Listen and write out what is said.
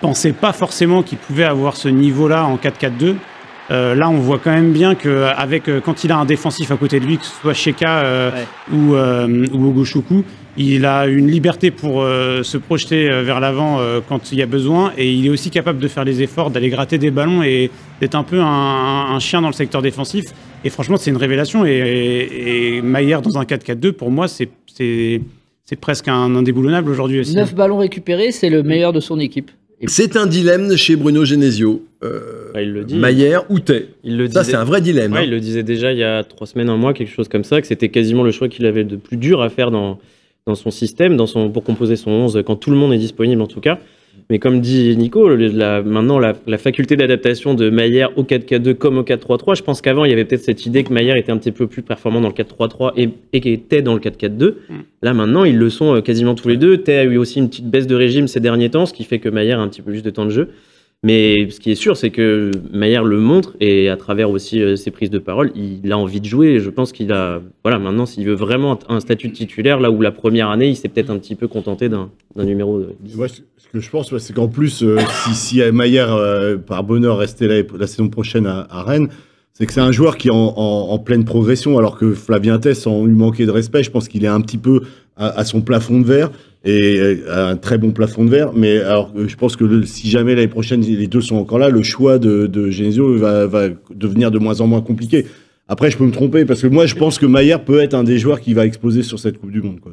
pensais pas forcément qu'il pouvait avoir ce niveau-là en 4-4-2. Là, on voit quand même bien qu'avec quand il a un défensif à côté de lui, que ce soit Cheka ou Ogouchoukou, il a une liberté pour se projeter vers l'avant quand il y a besoin, et il est aussi capable de faire les efforts, d'aller gratter des ballons et d'être un peu un chien dans le secteur défensif. Et franchement, c'est une révélation. Et Mayer dans un 4-4-2, pour moi, c'est presque un indéboulonnable aujourd'hui aussi. 9 ballons récupérés, c'est le meilleur de son équipe. C'est un dilemme chez Bruno Genesio. Il le dit. Mayer ou Tay. Ça, c'est un vrai dilemme. Ouais, il le disait déjà il y a 3 semaines, un mois, quelque chose comme ça, que c'était quasiment le choix qu'il avait de plus dur à faire dans son système, pour composer son 11, quand tout le monde est disponible en tout cas. Mais comme dit Nico, maintenant la faculté d'adaptation de Mayer au 4-4-2 comme au 4-3-3, je pense qu'avant il y avait peut-être cette idée que Mayer était un petit peu plus performant dans le 4-3-3 et qu'il était dans le 4-4-2. Là maintenant ils le sont quasiment tous les deux. Tay a eu aussi une petite baisse de régime ces derniers temps, ce qui fait que Mayer a un petit peu plus de temps de jeu. Mais ce qui est sûr, c'est que Mayer le montre, et à travers aussi ses prises de parole, il a envie de jouer. Et je pense qu'il a, maintenant, s'il veut vraiment un statut de titulaire, là où la première année, il s'est peut-être un petit peu contenté d'un numéro 10. Moi, ce que je pense, c'est qu'en plus, si Mayer, par bonheur, restait la saison prochaine à Rennes, c'est que c'est un joueur qui est en pleine progression, alors que Flavien Tay, sans lui manquer de respect, je pense qu'il est un petit peu à son plafond de verre, et un très bon plafond de verre. Mais alors, je pense que si jamais l'année prochaine les deux sont encore là, le choix de Genesio va devenir de moins en moins compliqué. Après, je peux me tromper, parce que moi, je pense que Mayer peut être un des joueurs qui va exploser sur cette Coupe du Monde, quoi.